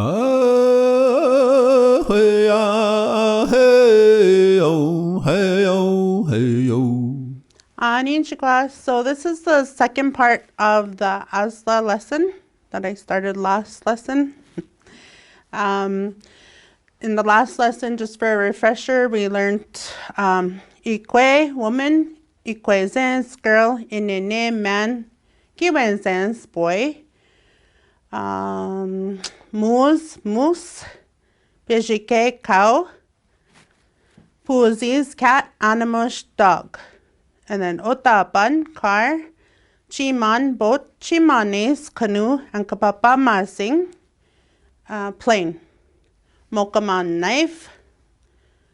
Ah, hey, ah, hey, oh, hey, oh, hey, oh. Konnichiwa. So this is the second part of the ASLA lesson that I started last lesson. In the last lesson, just for a refresher, we learned ikwe, woman, ikwe zens, girl, inene, man, kiwen zens, boy, moose, pejike, cow, puziz, cat, animush, dog. And then otapan, car, chiman, boat, chimanes, canoe, and kapapamasing, plane. Mokaman, knife,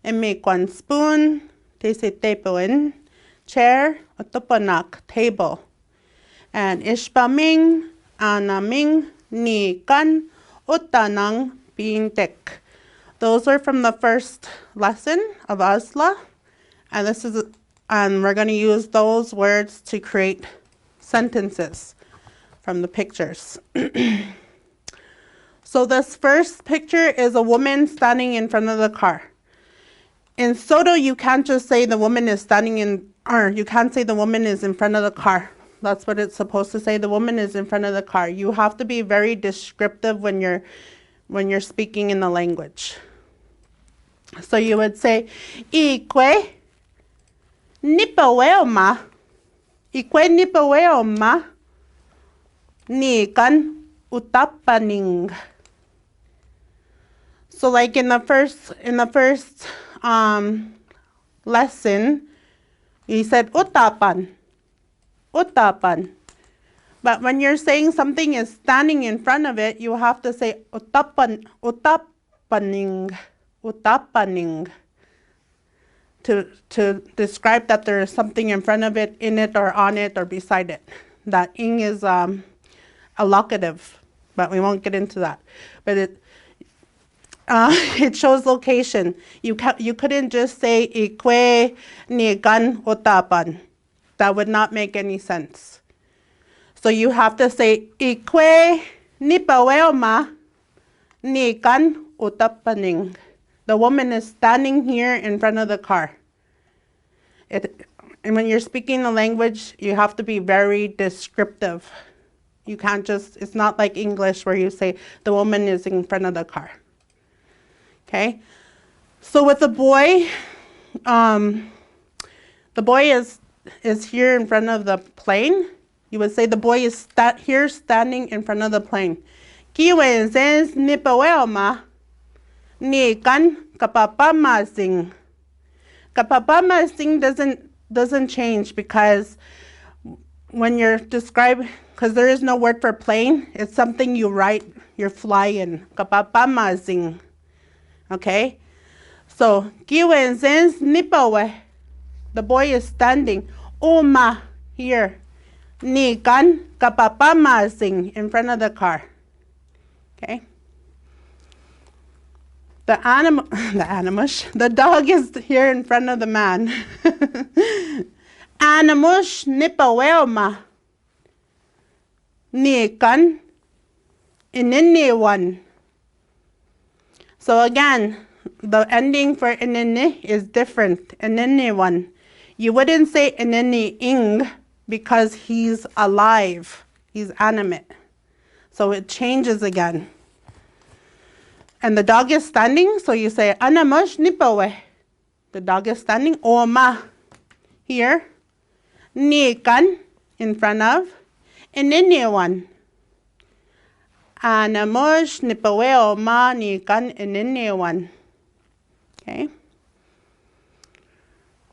emekwan, spoon, tesitepoin, chair, otopanak, table. And ishpaming, anaming, ni kan, utanang, bintek. Those are from the first lesson of ASLA, and we're going to use those words to create sentences from the pictures. So this first picture is a woman standing in front of the car. In Saulteaux, you can't just say the woman is you can't say the woman is in front of the car. That's what it's supposed to say. The woman is in front of the car. You have to be very descriptive when you're speaking in the language. So you would say, ikwe nipaweoma. Ikwe nipaweoma. Ni kan utapaning. So like in the first lesson, you said utapan. But when you're saying something is standing in front of it, you have to say utapaning to describe that there is something in front of it, in it, or on it, or beside it. That ing is a locative, but we won't get into that. But it shows location. You couldn't just say ikwe ni kan utapan. That would not make any sense. So you have to say ikwe nipaweoma ni kan utapaning. The woman is standing here in front of the car. And when you're speaking the language, you have to be very descriptive. You can't it's not like English where you say the woman is in front of the car. Okay? So with the boy is here in front of the plane. You would say the boy is here standing in front of the plane. Kiwen says nipaweoma ni kan kapapamasing. Kapapamasing doesn't change because when you're describing, because there is no word for plane, it's something you write, you're flying. Kapapamasing. Okay? So kiwen says nipawe. The boy is standing. Oma here. Ni kan kapapamasing in front of the car. Okay? The dog is here in front of the man. Animush nipaweoma. Ni kan ininiwan. So again, the ending for inini is different. Ininiwan. You wouldn't say inini-ing because he's alive. He's animate. So it changes again. And the dog is standing, so you say anamush nipawe. The dog is standing. Oma here. Ni kan in front of. Ininiwan. Anamush nipawe oma ni kan ininiwan. Okay.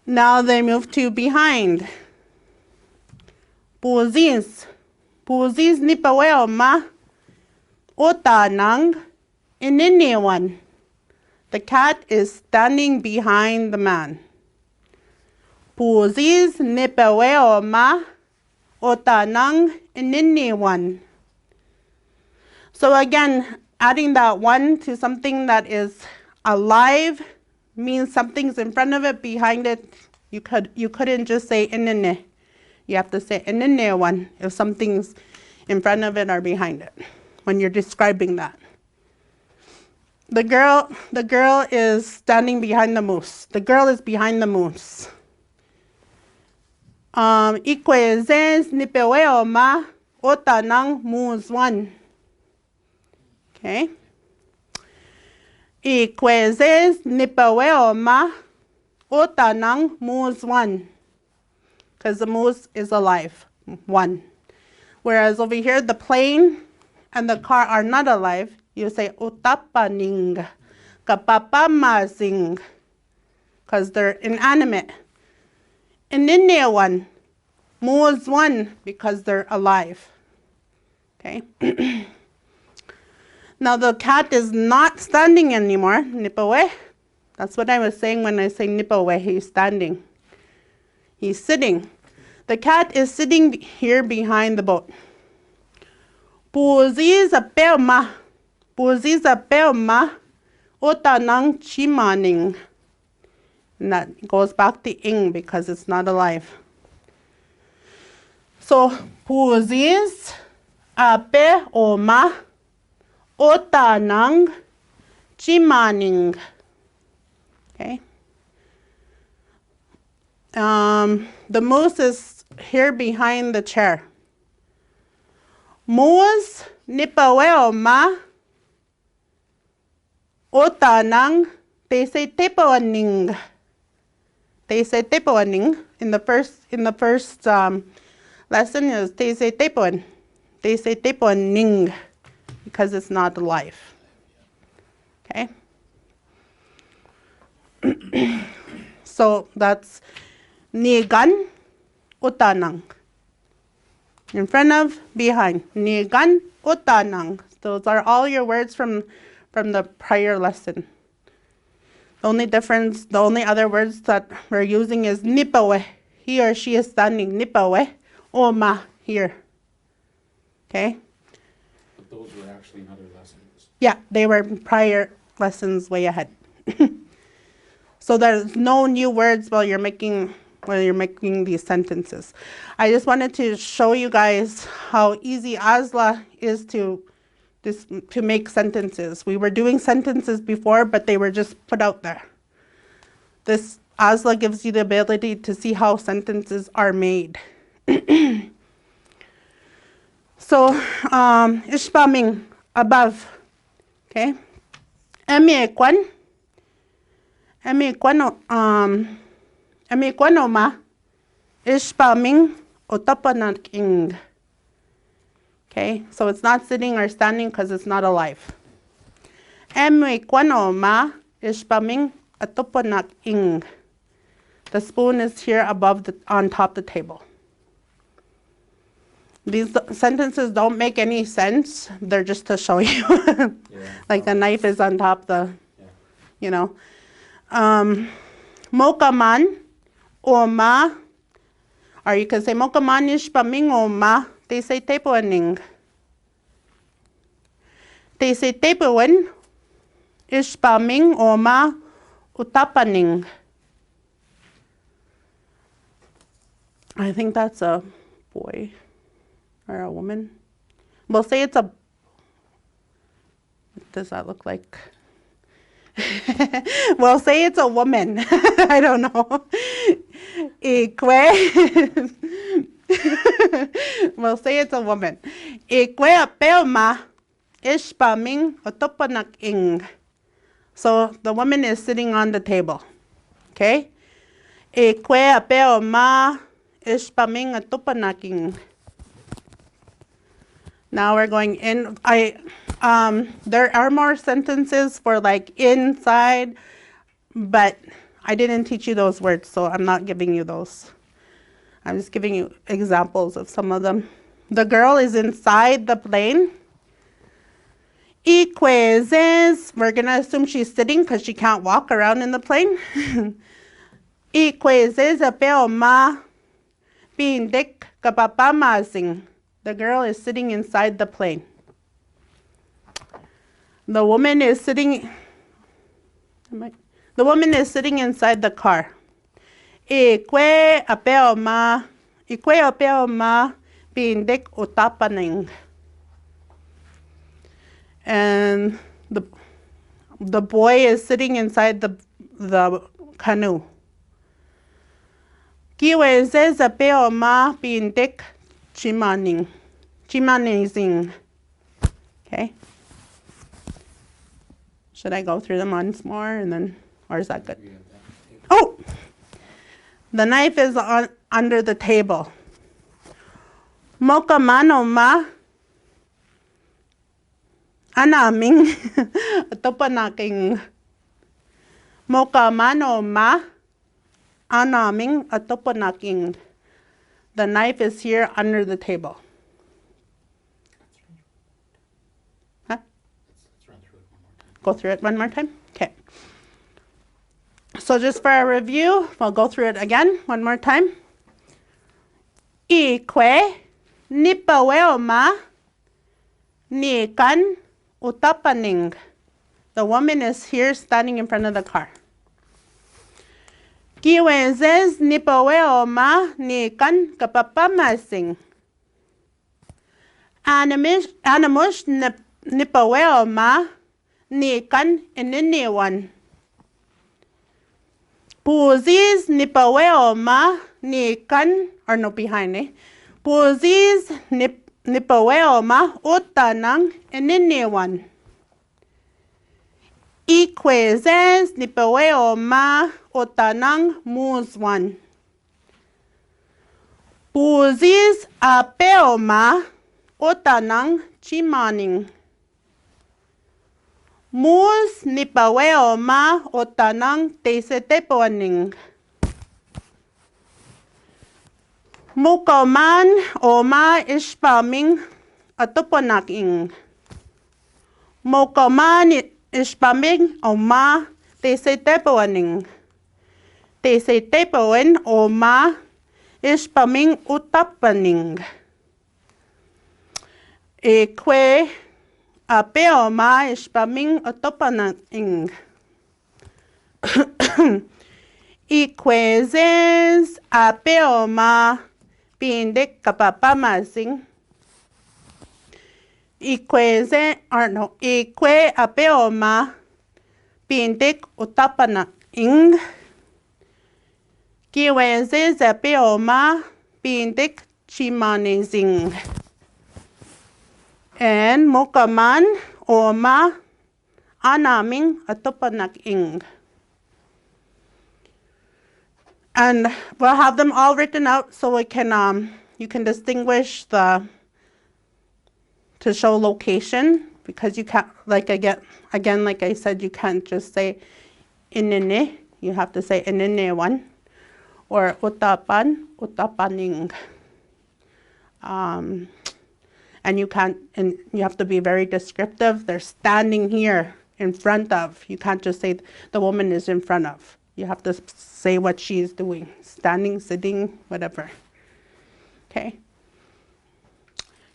Now they move to behind. Puziz nipawe oma otanang ininiwan. The cat is standing behind the man. Puziz nipawe oma otanang ininiwan. So again, adding that one to something that is alive means something's in front of it, behind it. You couldn't just say inine. You have to say ininiwan if something's in front of it or behind it when you're describing that. The girl is standing behind the moose. The girl is behind the moose. Ikwezes nipeweo ma ota ng moose one. Okay. Ikwezes nipeweo ma ota ng moose one. Because the moose is alive. One. Whereas over here, the plane and the car are not alive. You say utapaning, kapapamazing, because they're inanimate. Inine one, moose one, because they're alive. Okay. Now the cat is not standing anymore. Nipawe. That's what I was saying when I say nipawe. He's standing. He's sitting. The cat is sitting here behind the boat. Puziza pelma. Puziza pelma. Ota nang chimaning. And that goes back to ing because it's not alive. So, puziz ape oma ota nang chimaning. Okay. The moose is here behind the chair. Moose nipaweo ma ota nang they say tepoaning. They say tepoaning in the first lesson is they say tepoan. They say tepoaning because it's not alive. Okay. So that's nigan utanang. In front of, behind. Nigan utanang. Those are all your words from the prior lesson. The only other words that we're using is nipawe. He or she is standing. Nipawe. Oma. Here. Okay? But those were actually in other lessons. Yeah, they were prior lessons way ahead. So there's no new words while you're making these sentences. I just wanted to show you guys how easy ASLA is to make sentences. We were doing sentences before, but they were just put out there. This ASLA gives you the ability to see how sentences are made. So, ishpaming, above, okay? Emi kwano ma ishpaming otapanaking. Okay, so it's not sitting or standing because it's not alive. Emi kwano ma ishpaming otapanaking. The spoon is here above on top of the table. These sentences don't make any sense. They're just to show you. Like the knife is on top you know. Mokaman oma, or you can say mokaman ishpaming oma. They say tepoaning. They say tepoan ishpaming oma utapaning. I think that's a boy or a woman. We'll say it's a, what does that look like? We'll say it's a woman. I don't know. We'll say it's a woman. Qu'Appelle ishpaming otopanaking. So the woman is sitting on the table. Okay? Qu'Appelle ishpaming otopanaking. Now we're going in. There are more sentences for like inside, but I didn't teach you those words, so I'm not giving you those. I'm just giving you examples of some of them. The girl is inside the plane. Ikwezes, we're going to assume she's sitting because she can't walk around in the plane. Ikwezes apeo ma pindik kapapamazing. The girl is sitting inside the plane. The woman is sitting inside the car. Qu'Appelle ma pindik utapaning. And The boy is sitting inside the canoe. Kiwe says a peo ma pindik chimaning. Chimanizing. Okay. Should I go through them once more and then, or is that good? We have that table. Oh! The knife is under the table. Moka mano ma anaming atopanaking. Moka mano ma anaming atopanaking. The knife is here under the table. Huh? Let's run through it one more time. Go through it one more time? Okay. So just for a review, we'll go through it again one more time. Ikwe nipaweoma nikan utapaning. The woman is here standing in front of the car. Kiwenzes nipaweoma nikan kapapamasing. Animush nipaweoma nikan ininiwan. Puzis nipaweoma nikan, or no behind eh. Puzis nipaweoma utanang ininiwan. Ikwezes nipaweoma utanang muswan. Puzis apeoma utanang chimaning. Mus nipaweoma utanang tesetepoaning. Mukoman oma ispaming atuponaking. Mukoman ispaming oma tesetepoaning. Tesetepoen oma ispaming utapaning. Ekwe apeoma ispaming atopanang. Ikwezes apeoma pindik kapapamasing. Ikwe apeoma pindik utapanang. Kiwezes apeoma pindik chimanizing. And mukaman oma anaming atopanang. And we'll have them all written out so we can you can distinguish to show location, because you can't, like again like I said, you can't just say inine, you have to say inine one, or utapaning. And you have to be very descriptive. They're standing here in front of. You can't just say the woman is in front of. You have to say what she's doing. Standing, sitting, whatever. Okay.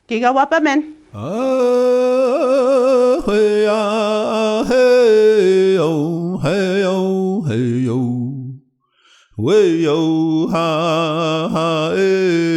Giga wapa men. Hey yo, hey yo, hey yo, way yo, ha ha, hey.